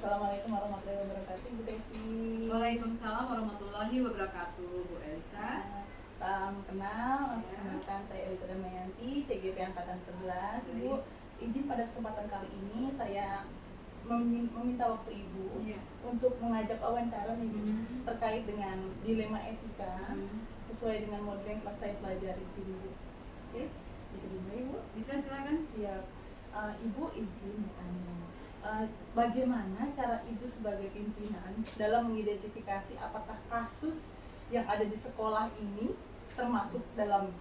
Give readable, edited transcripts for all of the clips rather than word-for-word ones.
Assalamualaikum warahmatullahi wabarakatuh, Bu Desi. Waalaikumsalam warahmatullahi wabarakatuh, Bu Elisa. Salam kenal, Ya. kenalkan saya Elisa Damayanti, CGP Angkatan 11. Ibu, izin pada kesempatan kali ini saya meminta waktu Ibu untuk mengajak wawancara nih, Bu, terkait dengan dilema etika sesuai dengan model yang telah saya pelajari di sini, Bu. Oke, bisa dimulai, Bu? Bisa, silakan. Siap. Ibu izin bertanya, bagaimana cara Ibu sebagai pimpinan dalam mengidentifikasi apakah kasus yang ada di sekolah ini termasuk dalam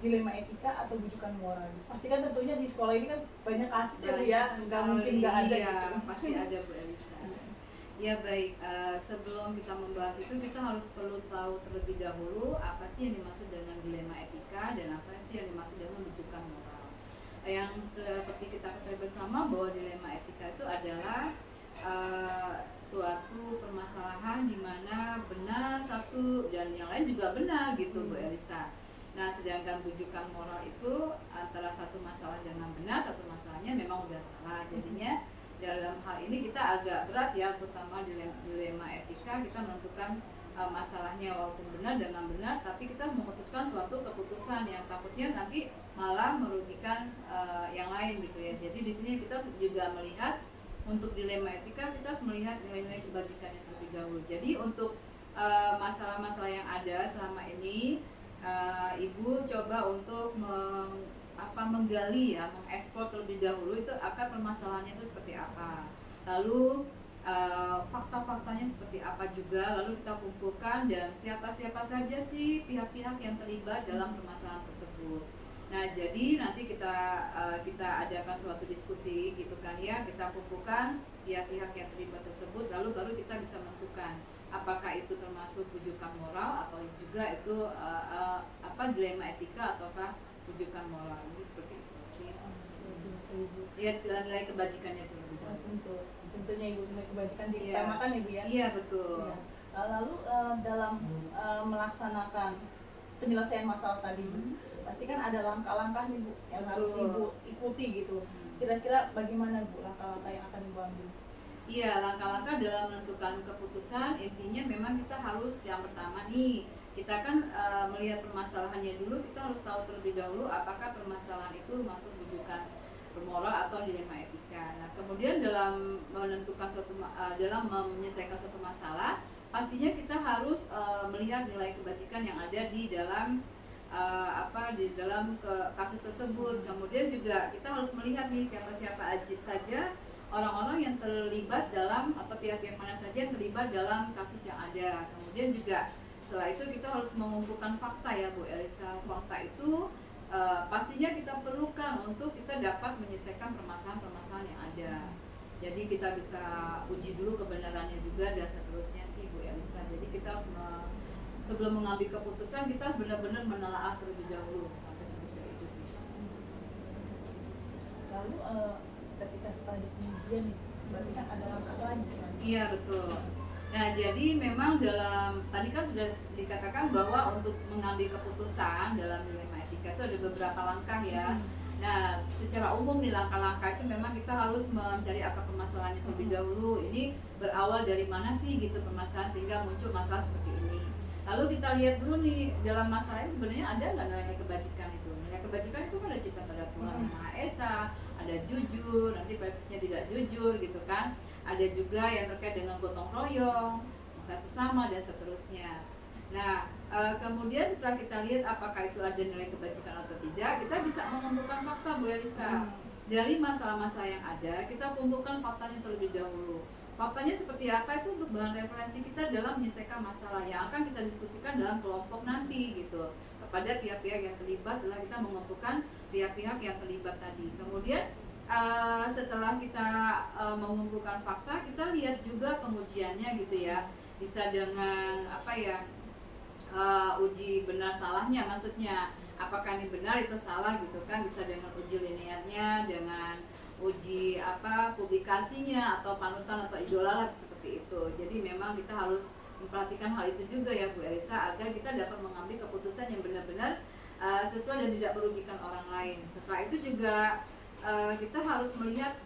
dilema etika atau bujukan moral? Pasti kan tentunya di sekolah ini kan banyak kasus ya, Bu, ya, nggak mungkin nggak ada gitu. Pasti ada, Bu Elisa. Ya baik, sebelum kita membahas itu kita harus perlu tahu terlebih dahulu apa sih yang dimaksud dengan dilema etika dan apa sih yang dimaksud dengan bujukan moral. Yang seperti kita ketahui bersama bahwa dilema etika itu adalah suatu permasalahan di mana benar satu dan yang lain juga benar gitu, Bu Elisa. Nah, sedangkan bujukan moral itu antara satu masalah dengan benar, satu masalahnya memang udah salah. Jadinya dalam hal ini kita agak berat ya, terutama dilema etika, kita menentukan masalahnya walaupun benar dengan benar, tapi kita memutuskan suatu keputusan yang takutnya nanti malah merugikan yang lain gitu ya. Jadi di sini kita juga melihat untuk dilema etika kita harus melihat nilai-nilai kebajikannya terlebih dahulu. Jadi untuk masalah-masalah yang ada selama ini Ibu coba untuk menggali ya, mengeksplor terlebih dahulu itu akar permasalahannya itu seperti apa. Lalu fakta-faktanya seperti apa juga, lalu kita kumpulkan dan siapa-siapa saja sih pihak-pihak yang terlibat dalam permasalahan tersebut. Nah, jadi nanti kita adakan suatu diskusi gitu kan ya, kita kumpulkan pihak-pihak yang terlibat tersebut, lalu baru kita bisa menentukan apakah itu termasuk bujukan moral atau juga itu dilema etika ataukah bujukan moral. Ini seperti itu sih. Lihat nilai kebajikannya itu lebih dahulu. Tentunya Ibu, nilai kebajikan diutamakan ya, Bu ya. Iya, betul. Lalu dalam melaksanakan penyelesaian masalah tadi, Bu, pasti kan ada langkah-langkah nih, Bu, yang harus Ibu ikuti gitu. Kira-kira bagaimana, Bu, langkah-langkah yang akan Ibu ambil? Iya, langkah-langkah dalam menentukan keputusan intinya memang kita harus yang pertama nih, kita kan melihat permasalahannya dulu, kita harus tahu terlebih dahulu apakah permasalahan itu masuk bujukan moral atau dilema etika. Nah, kemudian dalam menentukan dalam menyelesaikan suatu masalah, pastinya kita harus melihat nilai kebajikan yang ada di dalam kasus tersebut. Kemudian juga kita harus melihat nih siapa-siapa saja orang-orang yang terlibat dalam atau pihak-pihak mana saja yang terlibat dalam kasus yang ada. Kemudian juga setelah itu kita harus mengumpulkan fakta ya, Bu Elisa. Fakta itu pastinya kita perlukan untuk kita dapat menyelesaikan permasalahan-permasalahan yang ada. Jadi kita bisa uji dulu kebenarannya juga dan seterusnya sih, Bu Elisa. Jadi kita harus sebelum mengambil keputusan kita benar-benar menelaah terlebih dahulu sampai seperti itu sih. Lalu ketika setelah di pengujian nih, berarti kan ada langkah lagi selanjutnya. Iya, betul. Nah, jadi memang tadi kan sudah dikatakan bahwa untuk mengambil keputusan dalam dilema etika itu ada beberapa langkah ya. Nah, secara umum nih langkah-langkah itu memang kita harus mencari akar permasalahannya terlebih dahulu. Ini berawal dari mana sih gitu permasalahan sehingga muncul masalah seperti ini. Lalu kita lihat dulu nih dalam masalah ini sebenarnya ada nggak nilai kebajikan itu? Nilai kebajikan itu kan ada cita pada Tuhan Yang Maha Esa, ada jujur, nanti prosesnya tidak jujur gitu kan. Ada juga yang terkait dengan gotong royong, cinta sesama dan seterusnya. Nah, kemudian setelah kita lihat apakah itu ada nilai kebajikan atau tidak, kita bisa mengumpulkan fakta, Bu Elisa. Dari masalah-masalah yang ada, kita kumpulkan faktanya terlebih dahulu. Faktanya seperti apa itu untuk bahan referensi kita dalam menyelesaikan masalah yang akan kita diskusikan dalam kelompok nanti gitu, kepada pihak-pihak yang terlibat setelah kita mengumpulkan pihak-pihak yang terlibat tadi. Kemudian setelah kita mengumpulkan fakta, kita lihat juga pengujiannya gitu ya, bisa dengan uji benar salahnya, maksudnya apakah ini benar itu salah gitu kan, bisa dengan uji linearnya, dengan uji publikasinya atau panutan atau idola lah seperti itu. Jadi memang kita harus memperhatikan hal itu juga ya, Bu Elisa, agar kita dapat mengambil keputusan yang benar-benar sesuai dan tidak merugikan orang lain. Setelah itu juga kita harus melihat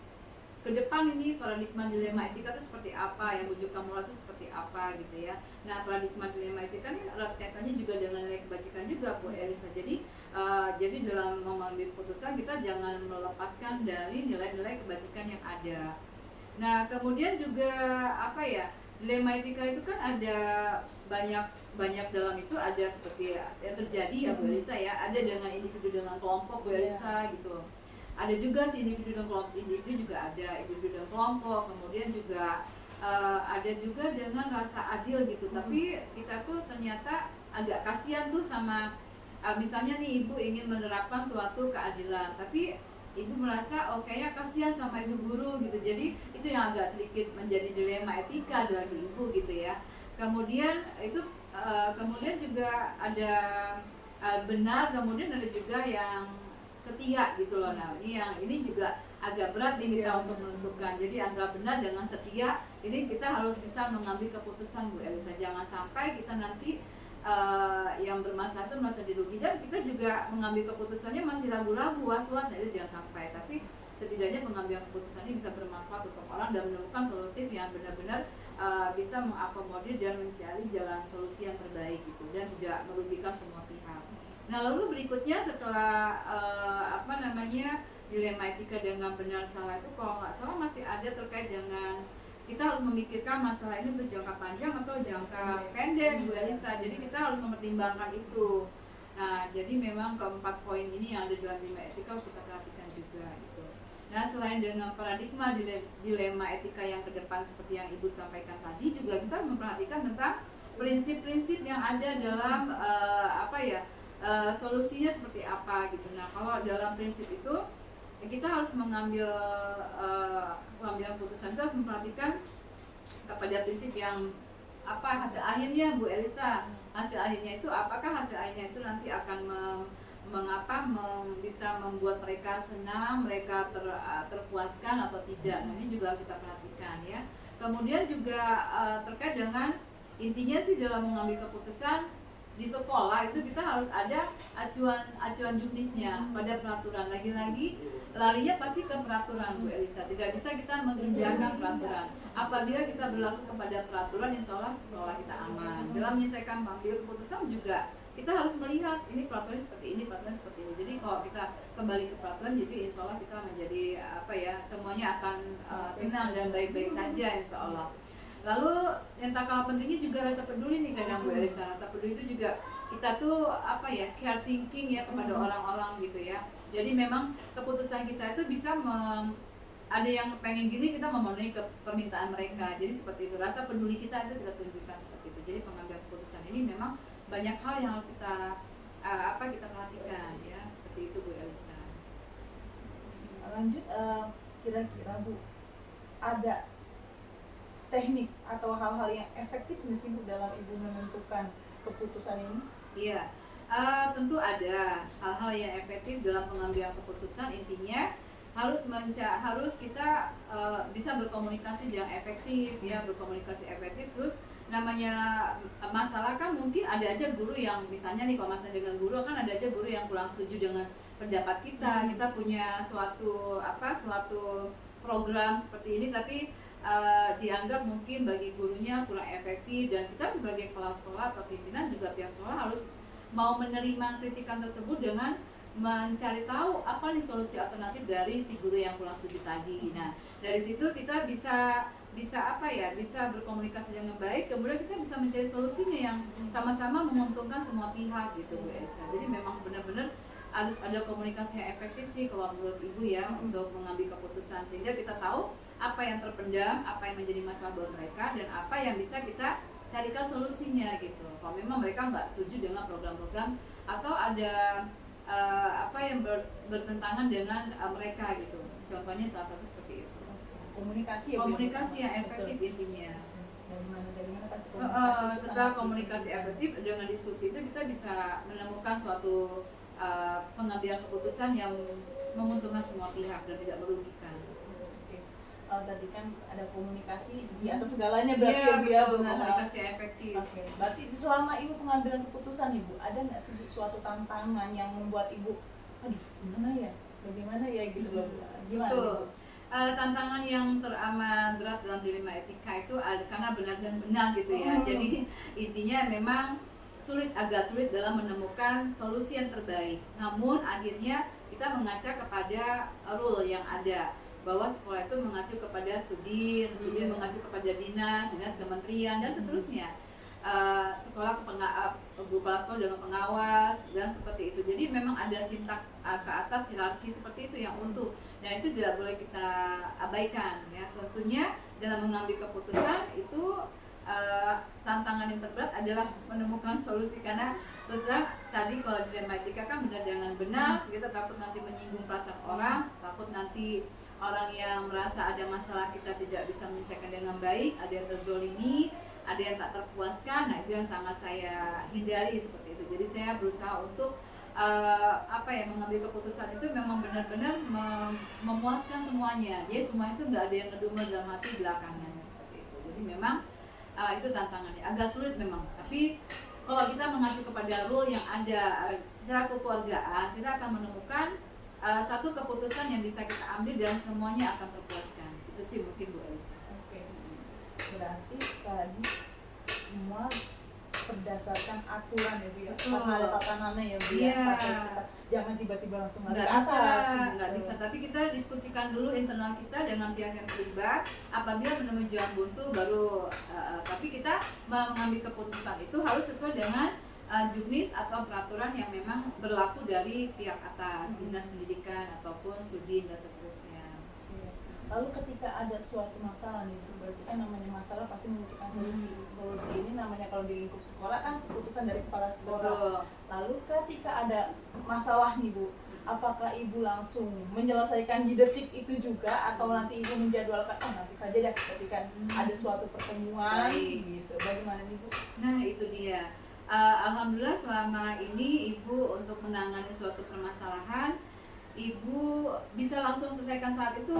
ke depan ini paradigma dilema etika itu seperti apa, yang rujukan moral itu seperti apa gitu ya. Nah, paradigma dilema etika ini erat kaitannya juga dengan nilai kebajikan juga Bu Elisa. Jadi dalam mengambil keputusan kita jangan melepaskan dari nilai-nilai kebajikan yang ada. Nah, kemudian juga apa ya, dilema etika itu kan ada banyak dalam itu, ada seperti yang terjadi ya Bu Elisa ya, ada dengan individu dengan kelompok Bu Elisa gitu. Ada juga si individu dan kelompok, individu juga ada individu dan kelompok, kemudian juga ada juga dengan rasa adil gitu. Tapi kita tuh ternyata agak kasihan tuh sama misalnya nih ibu ingin menerapkan suatu keadilan, tapi ibu merasa kayaknya kasihan sama ibu guru gitu. Jadi itu yang agak sedikit menjadi dilema etika bagi ibu gitu ya. Kemudian itu kemudian juga ada benar, kemudian ada juga yang setia gitu loh. Nah, ini juga agak berat nih kita untuk menentukan. Jadi antara benar dengan setia, ini kita harus bisa mengambil keputusan Bu Elisa. Jangan sampai kita nanti yang bermasalah itu merasa dirugikan, kita juga mengambil keputusannya masih ragu-ragu, was-was. Nah, itu jangan sampai. Tapi setidaknya pengambilan keputusan ini bisa bermanfaat untuk orang dan menemukan solutif yang benar-benar bisa mengakomodir dan mencari jalan solusi yang terbaik gitu, dan tidak merugikan semua pihak. Nah, lalu berikutnya setelah dilema etika dengan benar salah itu, kalau nggak salah masih ada terkait dengan kita harus memikirkan masalah ini untuk jangka panjang atau jangka pendek Bu Elisa. Jadi kita harus mempertimbangkan itu. Nah, jadi memang keempat poin ini yang ada dalam dilema etika harus kita perhatikan juga gitu. Nah, selain dengan paradigma dilema etika yang ke depan seperti yang Ibu sampaikan tadi, juga kita memperhatikan tentang prinsip-prinsip yang ada dalam solusinya seperti apa gitu. Nah, kalau dalam prinsip itu kita harus mengambil keputusan, kita harus memperhatikan kepada prinsip yang apa hasil akhirnya Bu Elisa. Hasil akhirnya itu apakah hasil akhirnya itu nanti akan bisa membuat mereka senang, mereka terpuaskan atau tidak. Nah, ini juga kita perhatikan ya. Kemudian juga terkait dengan intinya sih dalam mengambil keputusan di sekolah itu kita harus ada acuan jurnisnya pada peraturan. Lagi-lagi larinya pasti ke peraturan Bu Elisa. Tidak bisa kita mengindahkan peraturan. Apabila kita berlaku kepada peraturan, insya Allah sekolah kita aman. Dalam menyelesaikan mengambil keputusan juga kita harus melihat ini peraturannya seperti ini, peraturannya seperti ini. Jadi kalau kita kembali ke peraturan, jadi insya Allah kita menjadi semuanya akan senang dan baik-baik saja insya Allah. Lalu yang tak kalah pentingnya juga rasa peduli nih kadang Bu Elisa. Rasa peduli itu juga kita tuh care thinking ya kepada orang-orang gitu ya. Jadi memang keputusan kita itu bisa ada yang pengen gini, kita memenuhi permintaan mereka. Jadi seperti itu, rasa peduli kita itu kita tunjukkan seperti itu. Jadi pengambilan keputusan ini memang banyak hal yang harus kita perhatikan ya, seperti itu Bu Elisa. Lanjut, kira-kira Bu, ada teknik atau hal-hal yang efektif nggak sih Bu dalam Ibu menentukan keputusan ini? Iya, tentu ada hal-hal yang efektif dalam pengambilan keputusan. Intinya harus kita bisa berkomunikasi yang efektif ya, berkomunikasi efektif. Terus namanya masalah kan mungkin ada aja guru yang misalnya nih, kalau masalah dengan guru kan ada aja guru yang kurang setuju dengan pendapat kita. Kita punya suatu program seperti ini tapi dianggap mungkin bagi gurunya kurang efektif, dan kita sebagai kepala sekolah atau pimpinan juga pihak sekolah harus mau menerima kritikan tersebut dengan mencari tahu apa nih solusi alternatif dari si guru yang kurang setuju tadi. Nah, dari situ kita bisa berkomunikasi dengan baik, kemudian kita bisa mencari solusinya yang sama-sama menguntungkan semua pihak gitu Bu Elisa. Jadi memang benar-benar harus ada komunikasi yang efektif sih kalau menurut Ibu ya, untuk mengambil keputusan, sehingga kita tahu apa yang terpendam, apa yang menjadi masalah buat mereka, dan apa yang bisa kita carikan solusinya gitu. Kalau memang mereka nggak setuju dengan program-program atau ada yang bertentangan dengan mereka gitu. Contohnya salah satu seperti itu. Komunikasi yang efektif intinya. Dari mana pasti komunikasi. Setelah komunikasi efektif dengan diskusi itu kita bisa menemukan suatu pengambilan keputusan yang menguntungkan semua pihak dan tidak merugikan. Tadi kan ada komunikasi di atas segalanya berarti ya, betul, komunikasi efektif. Berarti selama Ibu pengambilan keputusan Ibu, ada nggak sih suatu tantangan yang membuat Ibu, aduh gimana ya, bagaimana ya gitu loh, gimana? Betul. Tantangan yang teramat berat dalam dilema etika itu karena benar dan benar gitu ya. Jadi intinya memang agak sulit dalam menemukan solusi yang terbaik. Namun akhirnya kita mengaca kepada rule yang ada, bahwa sekolah itu mengacu kepada Sudin mengacu kepada dinas kementerian dan seterusnya. Sekolah kepala sekolah dengan pengawas dan seperti itu. Jadi memang ada sintak ke atas hierarki seperti itu yang utuh. Dan itu tidak boleh kita abaikan ya. Tentunya dalam mengambil keputusan itu tantangan yang terberat adalah menemukan solusi, karena terus terang tadi kalau dilema etika kan benar dengan benar, kita takut nanti menyinggung perasaan orang, takut nanti orang yang merasa ada masalah kita tidak bisa menyelesaikan dengan baik, ada yang terzolimi, ada yang tak terpuaskan. Nah itu yang sangat saya hindari seperti itu. Jadi saya berusaha untuk mengambil keputusan itu memang benar-benar memuaskan semuanya. Jadi semua itu nggak ada yang ngedumel dalam hati belakangannya seperti itu. Jadi memang itu tantangannya agak sulit memang. Tapi kalau kita mengacu kepada rule yang ada secara kekeluargaan, kita akan menemukan satu keputusan yang bisa kita ambil dan semuanya akan terpuaskan. Itu sih mungkin Bu Elisa. Oke. Berarti tadi semua berdasarkan aturan ya Bu ya. Betul. Karena ada tatanannya ya Bu ya. Sampai kita jangan tiba-tiba langsung lari Nggak ke atas. nggak bisa. Tapi kita diskusikan dulu internal kita dengan pihak yang terlibat. Apabila menemui jalan buntu baru. Tapi kita mengambil keputusan itu harus sesuai dengan juknis atau peraturan yang memang berlaku dari pihak atas, dinas pendidikan ataupun Sudin dan seterusnya. Lalu ketika ada suatu masalah nih, berarti kan namanya masalah pasti membutuhkan solusi. Solusi ini namanya kalau di lingkup sekolah kan keputusan dari kepala sekolah. Betul. Lalu ketika ada masalah nih Bu, apakah Ibu langsung menyelesaikan di detik itu juga atau nanti Ibu menjadwalkan nanti saja deh ketika ada suatu pertemuan gitu. Bagaimana nih Bu? Nah itu dia. Alhamdulillah selama ini Ibu untuk menangani suatu permasalahan Ibu bisa langsung selesaikan saat itu,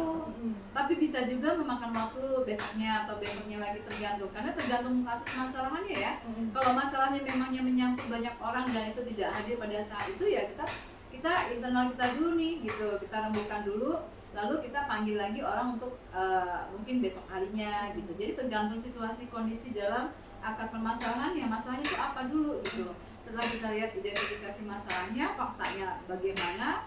tapi bisa juga memakan waktu besoknya atau besoknya lagi, tergantung, karena tergantung kasus masalahannya ya. Kalau masalahnya memangnya menyangkut banyak orang dan itu tidak hadir pada saat itu ya kita internal kita dulu nih gitu, kita rembukan dulu, lalu kita panggil lagi orang untuk mungkin besok harinya gitu. Jadi tergantung situasi kondisi dalam akar permasalahan ya, masalahnya itu apa dulu gitu. Setelah kita lihat identifikasi masalahnya, faktanya bagaimana,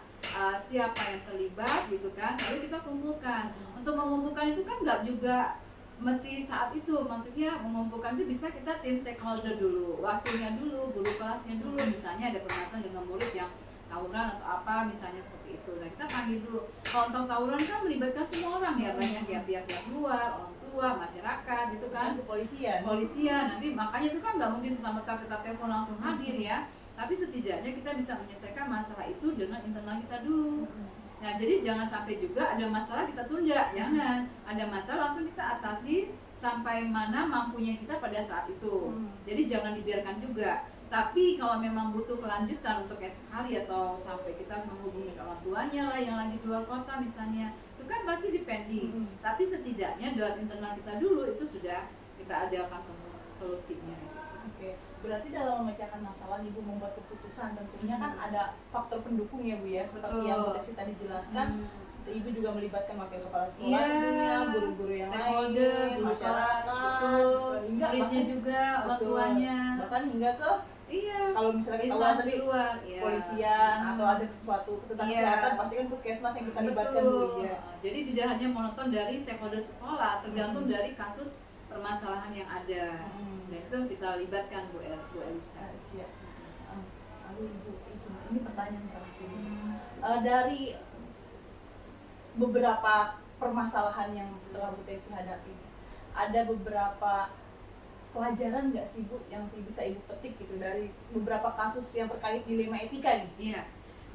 siapa yang terlibat gitu kan, lalu kita kumpulkan. Untuk mengumpulkan itu kan nggak juga mesti saat itu, maksudnya mengumpulkan itu bisa kita tim stakeholder dulu, waktunya dulu, guru kelasnya dulu, misalnya ada permasalahan dengan murid yang tawuran atau apa misalnya seperti itu. Nah kita panggil dulu. Kalau tawuran kan melibatkan semua orang ya, banyak ya, pihak-pihak luar, orang tua, masyarakat gitu kan, polisian nanti, makanya itu kan nggak mungkin serta-merta kita telepon langsung hadir ya. Tapi setidaknya kita bisa menyelesaikan masalah itu dengan internal kita dulu. Nah jadi jangan sampai juga ada masalah kita tunda, jangan. Ada masalah langsung kita atasi sampai mana mampunya kita pada saat itu. Jadi jangan dibiarkan juga. Tapi kalau memang butuh kelanjutan untuk esok hari atau sampai kita menghubungi orang tuanya lah yang lagi di luar kota misalnya, itu kan pasti depending. Tapi setidaknya dalam internal kita dulu itu sudah kita adakan solusinya. Oke, berarti dalam memecahkan masalah Ibu membuat keputusan tentunya kan ada faktor pendukung ya Bu ya, seperti yang Bu Desi tadi jelaskan. Ibu juga melibatkan wakil kepala sekolah, tentunya guru-guru yang lain, masyarakat, hingga muridnya juga, orang tuanya, bahkan hingga ke kalau misalnya ketahuan tadi polisian atau ada sesuatu tentang kesehatan pasti kan puskesmas yang kita libatkan Bu ya. Jadi tidak hanya monoton dari stakeholder sekolah, tergantung dari kasus permasalahan yang ada. Dan itu kita libatkan Bu Elisa. Siap. Lalu Ibu, ini pertanyaan terakhir. Dari beberapa permasalahan yang telah Bu Desi hadapi, ada beberapa pelajaran nggak sih Bu yang bisa Ibu petik gitu dari beberapa kasus yang terkait dilema etika nih? Iya,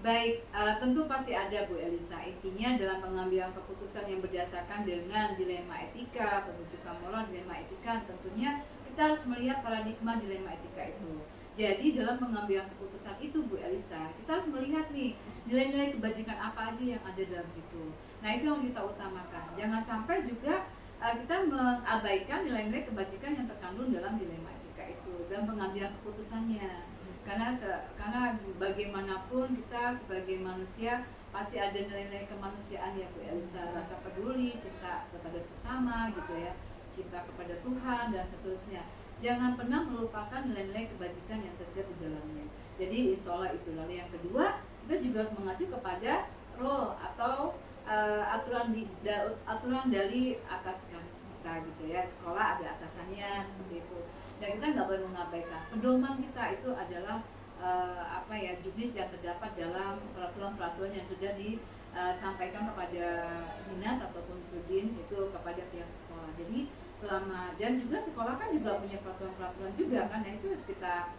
baik, tentu pasti ada Bu Elisa. Intinya dalam pengambilan keputusan yang berdasarkan dengan dilema etika, pembentukan moral dilema etika, tentunya kita harus melihat paradigma dilema etika itu. Jadi dalam pengambilan keputusan itu Bu Elisa, kita harus melihat nih nilai-nilai kebajikan apa aja yang ada dalam situ. Nah itu yang harus kita utamakan. Jangan sampai juga kita mengabaikan nilai-nilai kebajikan yang terkandung dalam dilema etika itu dan pengambilan keputusannya. Karena bagaimanapun kita sebagai manusia pasti ada nilai-nilai kemanusiaan ya Bu Elisa, rasa peduli, cinta kepada sesama gitu ya, cinta kepada Tuhan dan seterusnya. Jangan pernah melupakan nilai-nilai kebajikan yang tersirat di dalamnya. Jadi insya Allah itu. Lalu yang kedua, kita juga harus mengacu kepada role atau aturan dari atas kita gitu ya. Sekolah ada atasannya seperti itu. Dan kita nggak boleh mengabaikan pedoman kita itu adalah juknis yang terdapat dalam peraturan-peraturan yang sudah disampaikan kepada dinas ataupun sudin itu kepada pihak sekolah. Jadi dan juga sekolah kan juga punya peraturan-peraturan juga kan, nah itu harus kita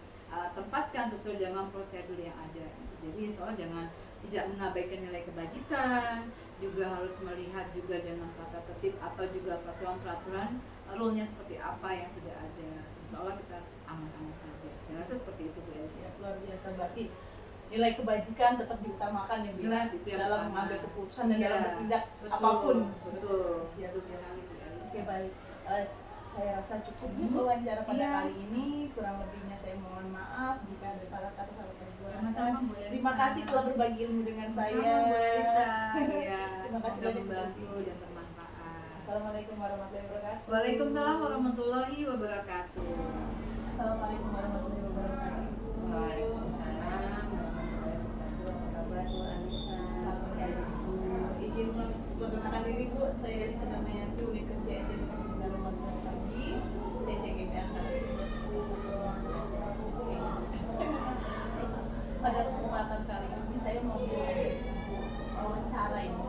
tempatkan sesuai dengan prosedur yang ada. Jadi soalnya jangan tidak mengabaikan nilai kebajikan, juga harus melihat juga dengan tata tertib atau juga peraturan-peraturan rule-nya seperti apa yang sudah ada. Insya Allah kita aman-aman saja. Saya rasa seperti itu Bu Elisa. Luar biasa, berarti nilai kebajikan tetap diutamakan ya Bu, jelas itu yang dalam pertama. mengambil keputusan dan Iya, dalam bertindak betul, apapun. betul Siap. sekali Bu Elisa. Oke, baik. Saya rasa cukup ya wawancara pada kali ini. Kurang lebihnya saya mohon maaf jika ada salah kata salah perbuatan. Sama-sama Bu Elisa. Terima kasih telah berbagi ilmu dengan saya. Bu Elisa. Iya, Terima kasih semoga banyak membantu dan bermanfaat. Assalamualaikum warahmatullahi wabarakatuh. Waalaikumsalam warahmatullahi wabarakatuh. Assalamualaikum warahmatullahi wabarakatuh. Waalaikumsalam warahmatullahi wabarakatuh. Apa kabar Bu Anissa? Izin memperkenalkan diri Bu, saya Elisa Damayanti, unit kerja SD Negeri Bintaro 14 pagi. Saya CGP angkatan 11 Pada kesempatan kali ini saya mau mengajak Ibu wawancara ini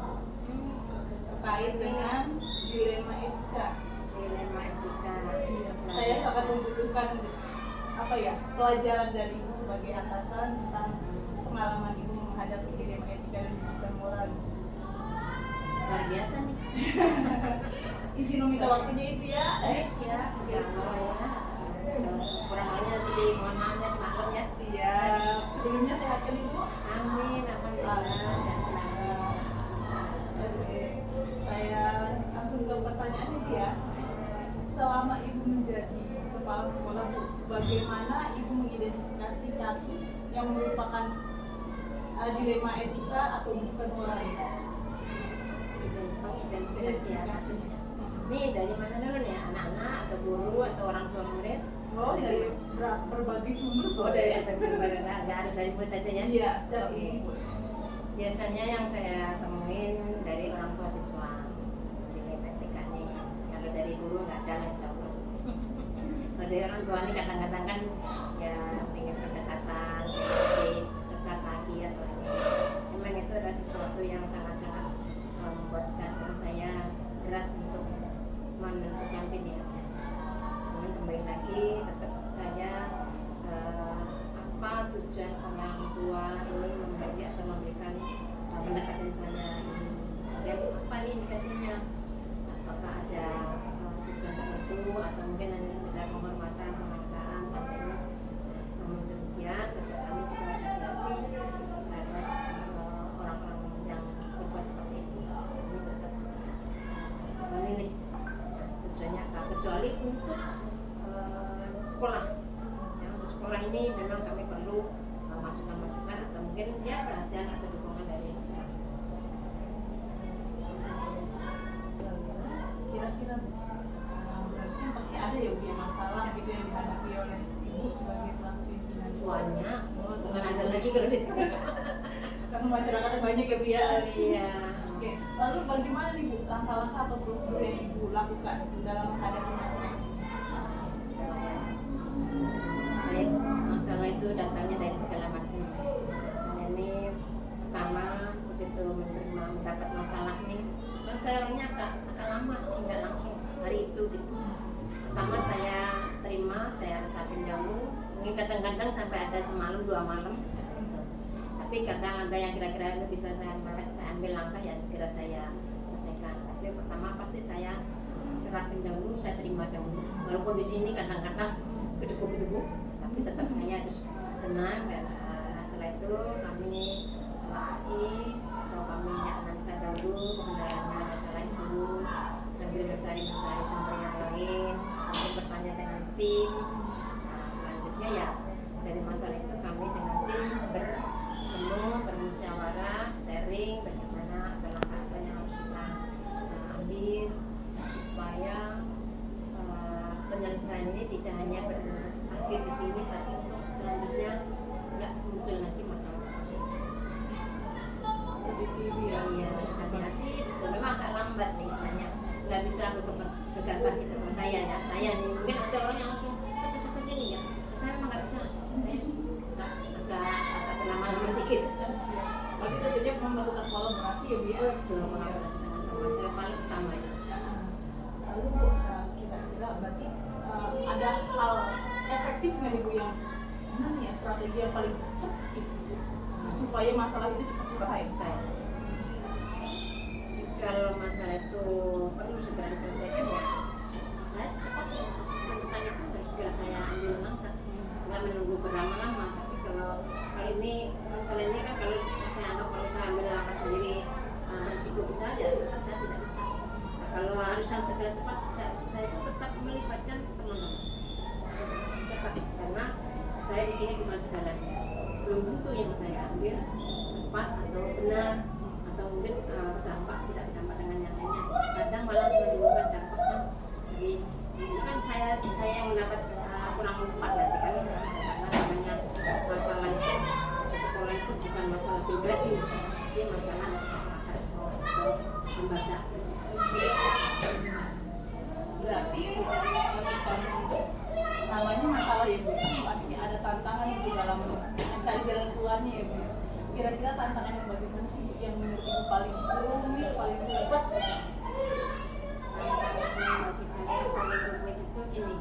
terkait dengan dilema etika. Dilema etika. Saya akan membutuhkan pelajaran dari Ibu sebagai atasan tentang pengalaman Ibu menghadapi dilema etika dan bukan moral. Luar biasa nih. Izin meminta waktunya itu ya. Baik siap. Sama ya. Kurang lebih nanti dimohon maaf ya dimaklum ya. Siap. Sebelumnya sehatkan Ibu. Amin. Alhamdulillah sehat selalu. Oke. Saya langsung ke pertanyaan Ibu ya. Selama Ibu menjadi kepala sekolah Bu, bagaimana Ibu mengidentifikasi kasus yang merupakan dilema etika atau bukan moral? Identifikasi ya kasusnya. Ini dari mana dulu nih? Anak-anak atau guru atau orang tua murid? Oh, dari berbagai sumber. Oh, dari berbagai sumber, nggak harus dari murid saja ya? Iya, secara Oke. umum. Biasanya yang saya temuin dari orang tua siswa di PTK nih. Kalau dari guru nggak ada lah insya Allah. Kalau dari orang tua nih kadang-kadang kan ya pengen pendekatan, dekat lagi atau ini. Memang itu adalah sesuatu yang sangat-sangat membuatkan saya berat untuk menentukan pilihannya. Kemudian kembali lagi tetap saya apa tujuan orang tua ini memberi atau memberikan pendekatan saya ini, dan apa nih indikasinya, apakah ada tujuan tertentu atau mungkin hanya sekedar penghormatan, penghargaan atau ini. Namun demikian tetap kami juga harus hati-hati terhadap orang-orang yang berbuat seperti itu. Kami tetap memilih tujuannya apa, kecuali untuk sekolah. Ya, untuk sekolah ini memang kami perlu masukan-masukan atau mungkin ya perhatian atau dukungan dari orang tua. Kira-kira berarti kan pasti ada ya Bu ya masalah gitu yang dihadapi oleh Ibu sebagai selaku pimpinan. Banyak, Oh, bukan ada lagi kalau di sini. Karena masyarakatnya banyak ya Bu ya. Iya. Oke, lalu bagaimana nih Bu langkah-langkah atau prosedur yang Ibu lakukan dalam menghadapi masalah? Baik, masalah itu datangnya dari segala macam. Misalnya ini pertama begitu mendapat masalah nih, kan saya orangnya akan lama sih, nggak langsung hari itu gitu. Pertama saya terima, saya resapin dahulu, mungkin kadang-kadang sampai ada semalam 2 malam gitu. Tapi kadang ada yang kira-kira bisa saya ambil langkah ya segera saya selesaikan. Tapi pertama pasti saya serapin dahulu, saya terima dahulu. Walaupun di sini kadang-kadang gedebuk-gedebuk, tapi tetap saya harus tenang. Dan setelah itu kami telahi atau kami analisa dahulu kebenarannya masalah itu sambil mencari sumber yang lain, kami bertanya dengan tim. Nah, selanjutnya ya dari masalah itu kami dengan tim bertemu, bermusyawarah, sharing ya. Iya, harus hati-hati. Betul. Memang agak lambat nih sebenarnya. Nggak bisa bergambar gitu. Kalau saya ya, saya nih mungkin ada orang yang langsung sesuatu ini ya. Saya memang nggak bisa. Saya agak berlama-lama dikit. Tapi tentunya melakukan kolaborasi ya Bu ya. Betul, kolaborasi dengan teman itu yang paling utama itu. Lalu Bu, kira-kira berarti ada hal efektif nggak nih Bu yang mana ya strategi yang paling sepi supaya masalah itu cepat selesai? Kalau masalah itu perlu segera diselesaikan ya, saya secepatnya tentukan itu harus segera saya ambil langkah, nggak menunggu berlama-lama. Tapi kalau ini masalah ini kan kalau saya anggap kalau saya ambil langkah sendiri berisiko bisa ya tetap saya tidak bisa. Nah, kalau harus yang segera cepat saya itu tetap melibatkan teman-teman, tetap karena saya di sini bukan segalanya. Belum tentu yang saya ambil tepat atau benar atau mungkin berdampak tidak berdampak dengan yang lainnya. Kadang malah menimbulkan dampak yang lebih kan saya yang mendapat kurang tepat nanti kan karena namanya masalah itu di sekolah itu bukan masalah pribadi, tapi masalah masyarakat sekolah atau lembaga. Berarti namanya masalah ya Bu, pasti ada tantangan di dalam mencari jalan keluarnya ya Bu. Kira-kira tantangan yang bagaimana sih yang menurut Ibu paling rumit, paling ribet? Bagi saya paling rumit itu gini,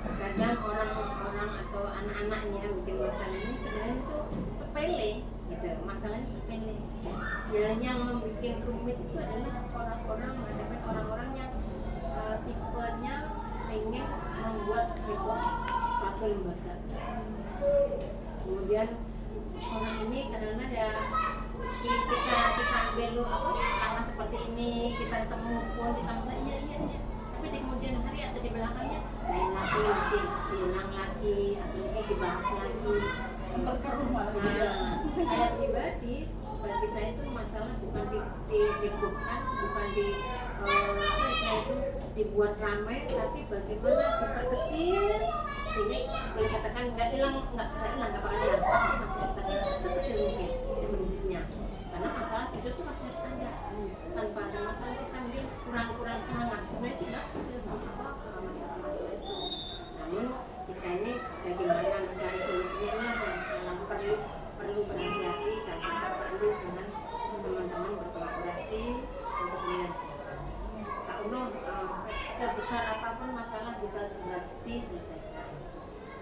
kadang orang-orang atau anak-anaknya mungkin masalah ini sebenarnya itu sepele gitu, masalahnya sepele ya. Yang membuat rumit itu adalah orang-orang menghadapi orang-orang yang tipenya pengen membuat heboh suatu lembaga. Kemudian orang ini karena ya kita ambil langkah seperti ini, kita ketemu pun kita bisa iya, tapi di kemudian hari atau di belakangnya lain lagi, masih hilang lagi atau mungkin dibahas lagi. Memperkeruh malah. Nah, saya pribadi bagi saya itu masalah bukan dihebohkan, bukan saya itu dibuat ramai, tapi bagaimana diperkecil sehingga boleh katakan nggak bakal hilang, pasti masih tapi sekecil mungkin prinsipnya. Karena masalah itu tuh masih harus ada. Tanpa ada masalah kita mungkin kurang semangat. Sebenarnya sih bagus ya masalah itu. Namun kita ini bagaimana mencari solusinya yang perlu berhati-hati dan kita perlu dengan teman-teman berkolaborasi untuk menyelesaikan. Insyaallah sebesar apapun masalah bisa diselesaikan.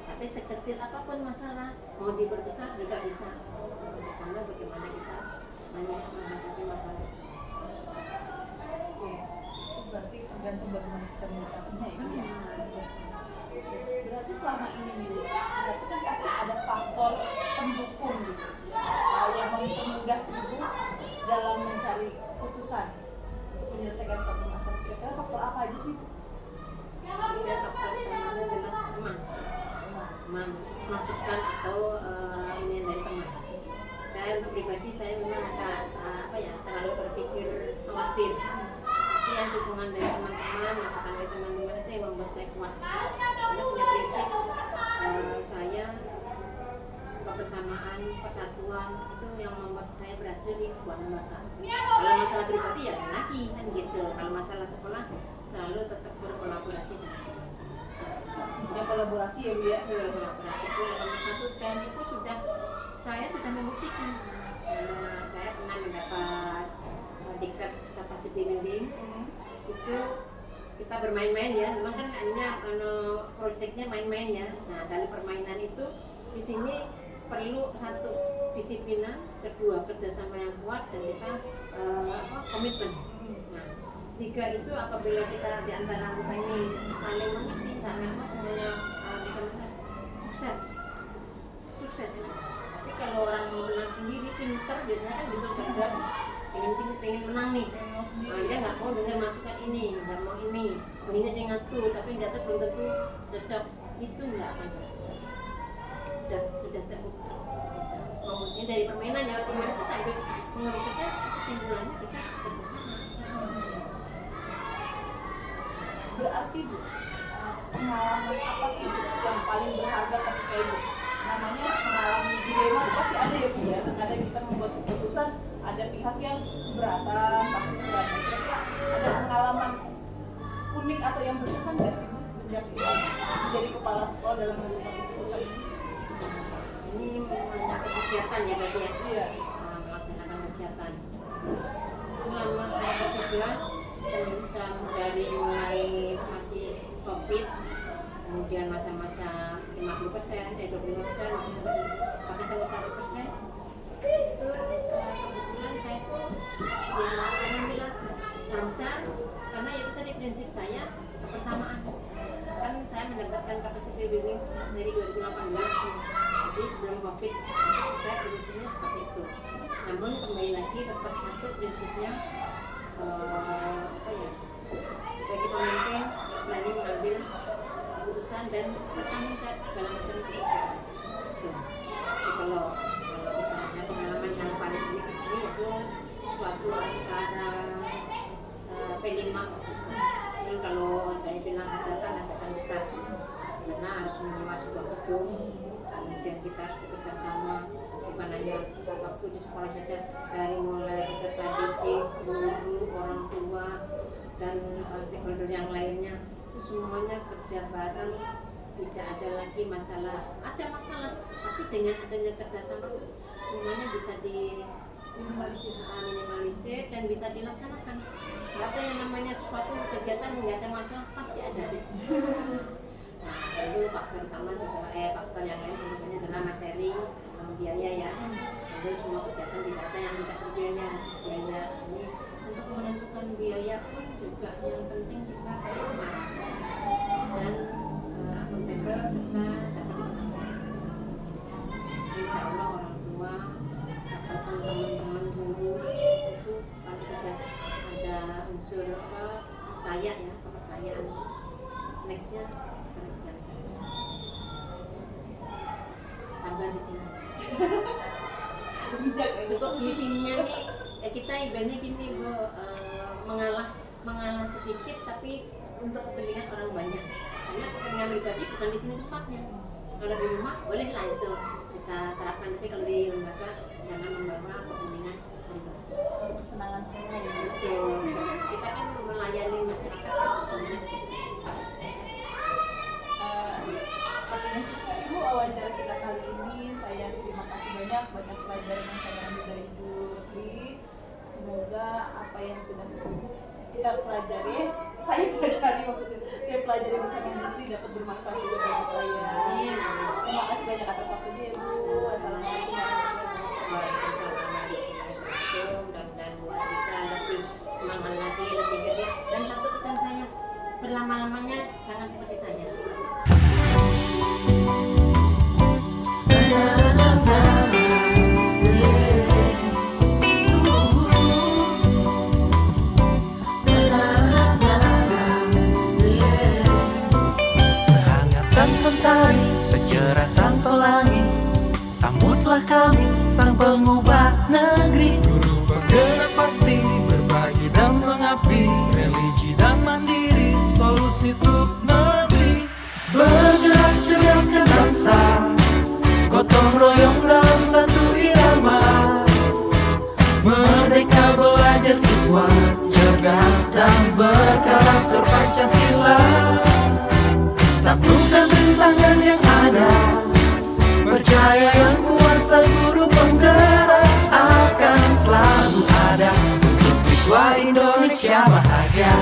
Tapi sekecil apapun masalah mau diperbesar juga bisa. Karena bagaimana kita menghadapi masalah itu. Oke, itu berarti tergantung bagaimana kita menyikapinya ya. Berarti selama ini nih, berarti kan pasti ada faktor pendukung gitu, yang mempermudah Ibu dalam mencari keputusan untuk menyelesaikan satu masalah. Kira-kira faktor apa aja sih Bu? Saya faktor utamanya adalah teman, masukan atau ini dari teman. Saya untuk pribadi saya memang agak terlalu berpikir khawatir. Pasti yang dukungan dari teman-teman, masukan dari teman-teman itu yang membuat saya kuat. Karena punya prinsip saya kebersamaan, persatuan itu yang membuat saya berhasil di sebuah lembaga. Kalau masalah pribadi ya lagi kan gitu. Kalau masalah sekolah selalu tetap berkolaborasi dengan teman. Misalnya kolaborasi ya Bu ya. Kolaborasi itu yang nomor satu dan itu saya sudah membuktikan. Saya pernah mendapat diklat capacity building. Itu kita bermain-main ya, memang kan projectnya main-main ya. Nah dari permainan itu di sini perlu satu disiplinan, kedua kerjasama yang kuat dan kita komitmen. Nah tiga itu apabila kita di antara anggota ini saling mengisi, saling semuanya bisa sukses. Tapi kalau orang mau menang sendiri pinter biasanya kan gitu cerdas, pengen menang nih. Dia nggak mau dengar masukan ini, nggak mau ini, pengennya dia ngatur, tapi nggak tahu belum tentu cocok, itu nggak akan berhasil. Sudah terbukti. Maksudnya dari permainan itu sambil mengerucutnya kesimpulannya kita harus bekerjasama. Berarti Bu, pengalaman apa sih Bu yang paling berharga ketika Ibu namanya mengalami dilema? Pasti ada ya Bu ya, terkadang kita membuat keputusan pihak yang keberatan, pasti keberatan. Kira-kira ada pengalaman unik atau yang berkesan nggak sih Bu semenjak Ibu menjadi kepala sekolah dalam menentukan keputusan ini? Ini melaksanakan kegiatan ya berarti ya? Iya. Melaksanakan kegiatan. Selama saya bertugas, dari mulai masih COVID, kemudian masa-masa 50%, 25%, bahkan sampai 100%, itu kebetulan saya tuh ya alhamdulillah lancar, karena itu tadi prinsip saya kebersamaan. Kan saya mendapatkan capacity building dari 2018, jadi sebelum COVID saya prinsipnya seperti itu. Namun kembali lagi tetap satu prinsipnya, sebagai pemimpin harus berani mengambil keputusan dan bertanggung jawab segala macam risiko. Jadi kalau kita ada pengalaman yang paling unik seperti itu suatu acara P5 itu, kalau saya bilang hajatan besar, karena harus menyewa sebuah gedung, kemudian kita harus bekerja sama, bukan hanya waktu di sekolah saja, dari mulai peserta didik, guru, orang tua, dan stakeholder yang lainnya, itu semuanya kerja bareng. Tidak ada lagi masalah, ada masalah, tapi dengan adanya kerjasama itu semuanya bisa minimalisir dan bisa dilaksanakan. Tidak ada yang namanya suatu kegiatan nggak ada masalah, pasti ada. Nah, itu faktor utama juga, faktor yang lain tentunya adalah materi, biaya ya. Jadi semua kegiatan tidak ada yang tidak berbiaya. Biaya ini untuk menentukan biaya pun juga yang penting kita harus semangat dan akuntabel serta dapat dipertanggungjawabkan. Insya Allah orang tua ataupun teman-teman guru itu kalau sudah ada unsur percaya ya, kepercayaan, nextnya belajar. Sabar di sini. Cukup di sininya nih kita ibaratnya gini Bu, mengalah sedikit tapi untuk kepentingan orang banyak. Karena kepentingan pribadi bukan di sini tempatnya. Kalau di rumah bolehlah itu kita terapkan, tapi kalau di lembaga jangan membawa kepentingan pribadi. Untuk kesenangan semua ya. Betul. Kita kan melayani masyarakat. Sepertinya cukup Ibu wawancara kita kali ini. Saya terima kasih banyak pelajaran yang saya ambil dari Ibu Lutfi. Semoga apa yang sudah kita pelajari, saya pelajari bersama Ibu Lutfi dapat bermanfaat juga bagi saya. Terima kasih banyak atas waktunya Ibu. Wassalamualaikum warahmatullahi wabarakatuh. Mudah-mudahan bisa lebih semangat lagi, lebih gede. Dan satu pesan saya, berlama-lamanya jangan seperti saya. Sehangat sang mentari, secerah sang pelangi, sambutlah kami sang pengubah negeri. Guru bergerak pasti, berbagi dan mengabdi, religi dan mandiri, solusi untuk negeri. Bergerak cerdaskan bangsa, gotong royong dalam satu irama. Merdeka belajar siswa, cerdas dan berkarakter Pancasila. Taklukkan rintangan yang ada, percaya yang kuasa guru penggerak akan selalu ada untuk siswa Indonesia bahagia.